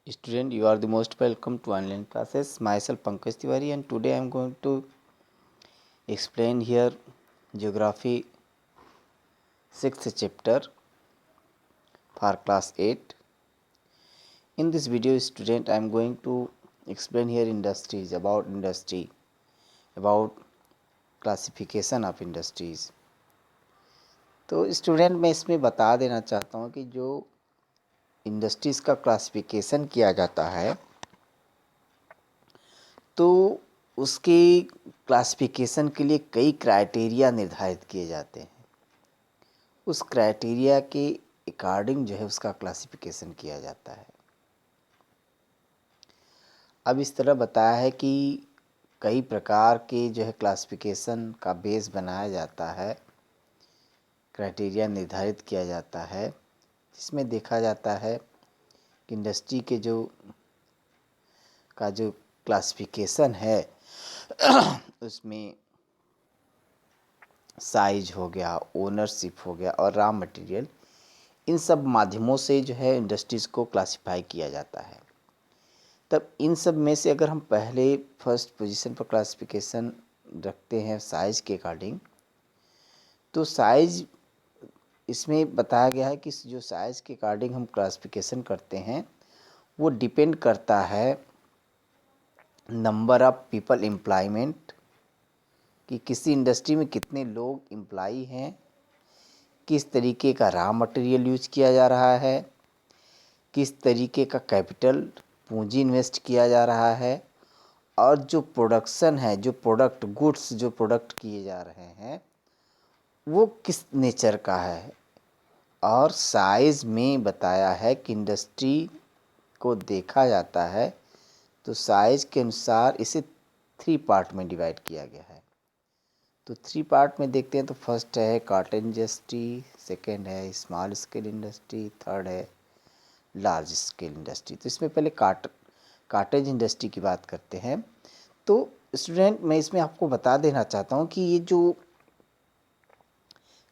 Student, you are the most welcome to online classes. Myself Pankaj Tiwari, and today I am going to explain here Geography 6th chapter for class 8. In this video, student, I am going to explain here industry, about classification of industries. तो student मैं इसमें बता देना चाहता हूँ कि जो industries का क्लासिफिकेशन किया जाता है तो उसके क्लासिफिकेशन के लिए कई क्राइटेरिया निर्धारित किए जाते हैं। उस क्राइटेरिया के अकॉर्डिंग जो है उसका क्लासिफिकेशन किया जाता है। अब इस तरह बताया है कि कई प्रकार के जो है क्लासिफिकेशन का बेस बनाया जाता है, क्राइटेरिया निर्धारित किया जाता है, जिसमें देखा जाता है कि इंडस्ट्री के जो क्लासिफिकेशन है उसमें साइज हो गया, ओनरशिप हो गया और रॉ मटेरियल, इन सब माध्यमों से जो है इंडस्ट्रीज़ को क्लासिफाई किया जाता है। तब इन सब में से अगर हम पहले फर्स्ट पोजीशन पर क्लासिफिकेशन रखते हैं साइज़ के अकॉर्डिंग, तो साइज़ इसमें बताया गया है कि जो साइज़ के अकॉर्डिंग हम क्लासिफिकेशन करते हैं वो डिपेंड करता है नंबर ऑफ़ पीपल एम्प्लॉयमेंट, कि किसी इंडस्ट्री में कितने लोग एम्प्लॉई हैं, किस तरीके का रॉ मटेरियल यूज किया जा रहा है, किस तरीके का कैपिटल पूंजी इन्वेस्ट किया जा रहा है, और जो प्रोडक्शन है, जो प्रोडक्ट गुड्स जो प्रोडक्ट किए जा रहे हैं वो किस नेचर का है। और साइज़ में बताया है कि इंडस्ट्री को देखा जाता है तो साइज़ के अनुसार इसे 3 पार्ट में डिवाइड किया गया है। तो 3 पार्ट में देखते हैं तो फर्स्ट है कॉटन इंडस्ट्री, सेकेंड है स्मॉल स्केल इंडस्ट्री, थर्ड है लार्ज स्केल इंडस्ट्री। तो इसमें पहले कॉटेज इंडस्ट्री की बात करते हैं। तो स्टूडेंट मैं इसमें आपको बता देना चाहता हूँ कि ये जो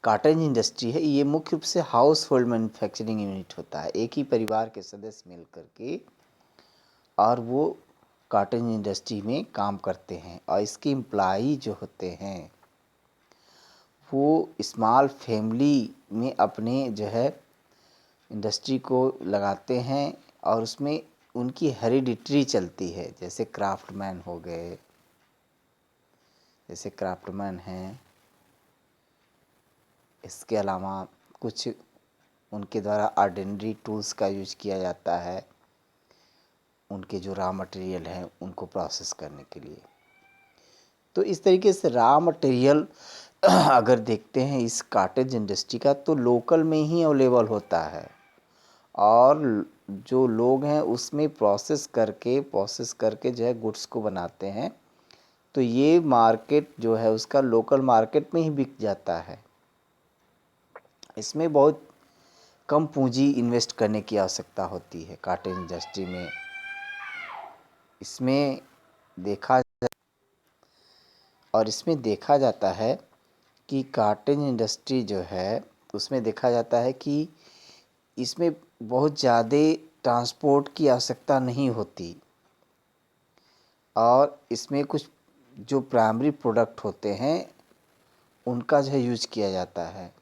कॉटेज इंडस्ट्री है ये मुख्य रूप से हाउस होल्ड मैन्युफैक्चरिंग यूनिट होता है, एक ही परिवार के सदस्य मिल करके और वो कॉटेज इंडस्ट्री में काम करते हैं। और इसके एम्प्लॉई जो होते हैं वो स्मॉल फैमिली में अपने जो है इंडस्ट्री को लगाते हैं और उसमें उनकी हेरिडिटरी चलती है, जैसे क्राफ्टमैन हो गए, जैसे क्राफ्टमैन हैं। इसके अलावा कुछ उनके द्वारा ऑर्डिनरी टूल्स का यूज किया जाता है उनके जो रॉ मटेरियल हैं उनको प्रोसेस करने के लिए। तो इस तरीके से रॉ मटेरियल अगर देखते हैं इस कॉटेज इंडस्ट्री का तो लोकल में ही अवेलेबल होता है और जो लोग हैं उसमें प्रोसेस करके जो है गुड्स को बनाते हैं। तो ये मार्केट जो है उसका लोकल मार्केट में ही बिक जाता है। इसमें बहुत कम पूंजी इन्वेस्ट करने की आवश्यकता होती है कॉटेज इंडस्ट्री में। इसमें देखा जाता है कि कॉटेज इंडस्ट्री जो है उसमें देखा जाता है कि इसमें बहुत ज़्यादा ट्रांसपोर्ट की आवश्यकता नहीं होती और इसमें कुछ जो प्राइमरी प्रोडक्ट होते हैं उनका जो है यूज किया जाता है।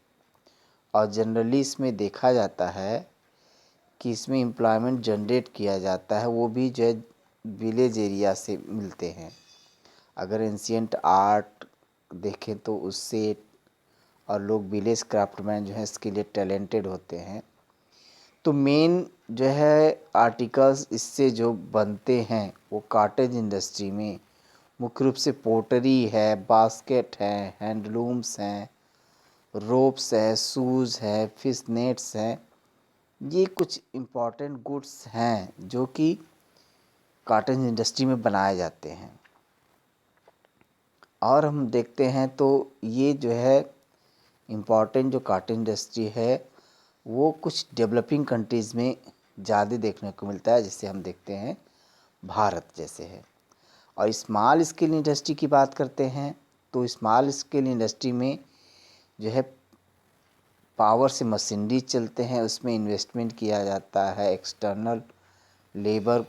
और जनरली इसमें देखा जाता है कि इसमें एम्प्लॉयमेंट जनरेट किया जाता है वो भी जो है विलेज एरिया से मिलते हैं। अगर एंशियंट आर्ट देखें तो उससे और लोग विलेज क्राफ्टमैन जो है इसके लिए टैलेंटेड होते हैं। तो मेन जो है आर्टिकल्स इससे जो बनते हैं वो कॉटेज इंडस्ट्री में मुख्य रूप से पोटरी है, बास्केट है, हैंडलूम्स हैं, रोप्स है, शूज़ है, फिश नेट्स हैं। ये कुछ इम्पॉर्टेंट गुड्स हैं जो कि कॉटेज इंडस्ट्री में बनाए जाते हैं। और हम देखते हैं तो ये जो है इम्पॉर्टेंट जो कॉटेज इंडस्ट्री है वो कुछ डेवलपिंग कंट्रीज़ में ज़्यादा देखने को मिलता है, जिससे हम देखते हैं भारत जैसे है। और स्मॉल स्केल इंडस्ट्री की बात करते हैं तो स्मॉल स्केल इंडस्ट्री में जो है पावर से मशीनरी चलते हैं, उसमें इन्वेस्टमेंट किया जाता है, एक्सटर्नल लेबर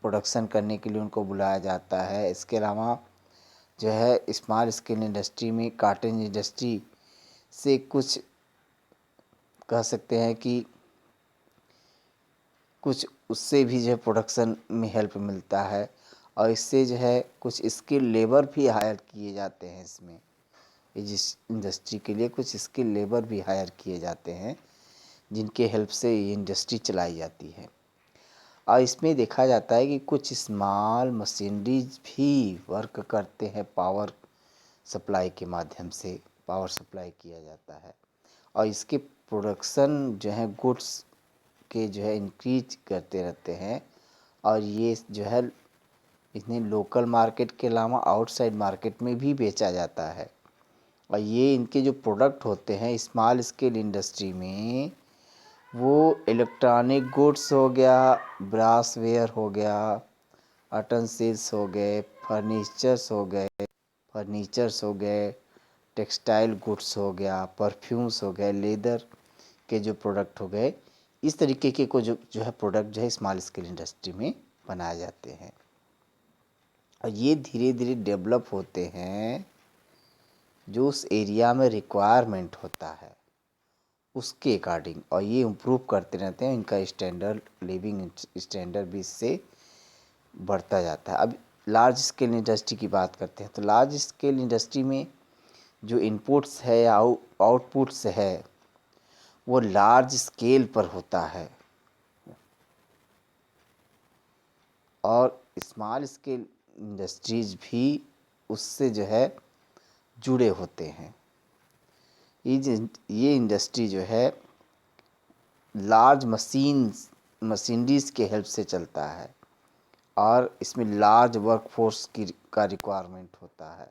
प्रोडक्शन करने के लिए उनको बुलाया जाता है। इसके अलावा जो है स्मॉल स्केल इंडस्ट्री में कॉटन इंडस्ट्री से कुछ कह सकते हैं कि कुछ उससे भी जो है प्रोडक्शन में हेल्प मिलता है, और इससे जो है कुछ स्किल लेबर भी हायर किए जाते हैं। इसमें इस इंडस्ट्री के लिए कुछ स्किल लेबर भी हायर किए जाते हैं, जिनके हेल्प से ये इंडस्ट्री चलाई जाती है। और इसमें देखा जाता है कि कुछ स्मॉल मशीनरीज भी वर्क करते हैं, पावर सप्लाई के माध्यम से पावर सप्लाई किया जाता है, और इसके प्रोडक्शन जो है गुड्स के जो है इंक्रीज करते रहते हैं। और ये जो है इन्हें लोकल मार्केट के अलावा आउटसाइड मार्केट में भी बेचा जाता है। और ये इनके जो प्रोडक्ट होते हैं स्मॉल स्केल इंडस्ट्री में, वो इलेक्ट्रॉनिक गुड्स हो गया, ब्रासवेयर हो गया, अटेंसिल्स हो गए, फर्नीचर्स हो गए, टेक्सटाइल गुड्स हो गया, परफ्यूम्स हो गए, लेदर के जो प्रोडक्ट हो गए, इस तरीके के को जो है प्रोडक्ट जो है स्मॉल स्केल इंडस्ट्री में बनाए जाते हैं। और ये धीरे धीरे डेवलप होते हैं, जो उस एरिया में रिक्वायरमेंट होता है उसके अकॉर्डिंग, और ये इम्प्रूव करते रहते हैं। इनका स्टैंडर्ड लिविंग स्टैंडर्ड भी इससे बढ़ता जाता है। अब लार्ज स्केल इंडस्ट्री की बात करते हैं, तो लार्ज स्केल इंडस्ट्री में जो इनपुट्स है या आउटपुट्स है वो लार्ज स्केल पर होता है, और स्मॉल स्केल इंडस्ट्रीज भी उससे जो है जुड़े होते हैं। ये इंडस्ट्री जो है लार्ज मशीनरीज के हेल्प से चलता है, और इसमें लार्ज वर्कफोर्स का रिक्वायरमेंट होता है।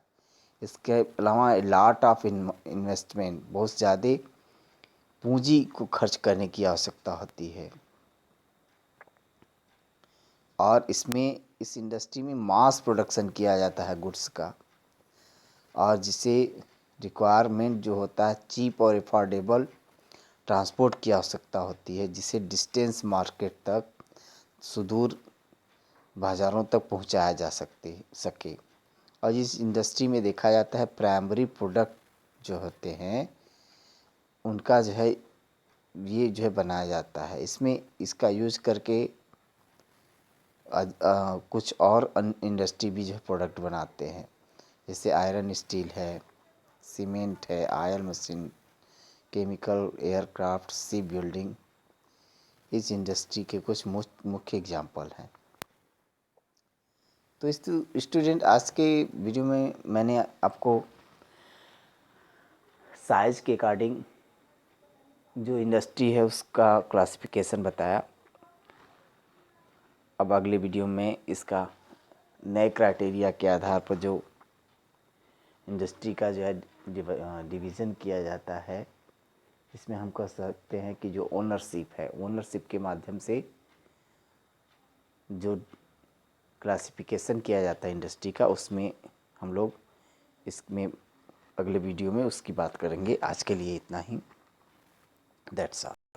इसके अलावा लॉट ऑफ इन्वेस्टमेंट, बहुत ज़्यादा पूंजी को खर्च करने की आवश्यकता होती है। और इसमें इस इंडस्ट्री में मास प्रोडक्शन किया जाता है गुड्स का, और जिसे रिक्वायरमेंट जो होता है चीप और अफोर्डेबल ट्रांसपोर्ट की आवश्यकता होती है, जिसे डिस्टेंस मार्केट तक, सुदूर बाज़ारों तक पहुंचाया जा सके। और इस इंडस्ट्री में देखा जाता है प्राइमरी प्रोडक्ट जो होते हैं उनका जो है ये जो है बनाया जाता है। इसमें इसका यूज़ करके कुछ और इंडस्ट्री भी जो है प्रोडक्ट बनाते हैं, जैसे आयरन स्टील है, सीमेंट है, oil machine, chemical, aircraft, ship building, इस इंडस्ट्री के कुछ मुख्य एग्जाम्पल हैं। तो इस स्टूडेंट, आज के वीडियो में मैंने आपको साइज के अकॉर्डिंग जो इंडस्ट्री है उसका क्लासिफिकेशन बताया। अब अगले वीडियो में इसका नए क्राइटेरिया के आधार पर जो इंडस्ट्री का जो है डिवीज़न किया जाता है, इसमें हम कह सकते हैं कि जो ओनरशिप है, ओनरशिप के माध्यम से जो क्लासिफिकेशन किया जाता है इंडस्ट्री का, उसमें हम लोग इसमें अगले वीडियो में उसकी बात करेंगे। आज के लिए इतना ही। That's all.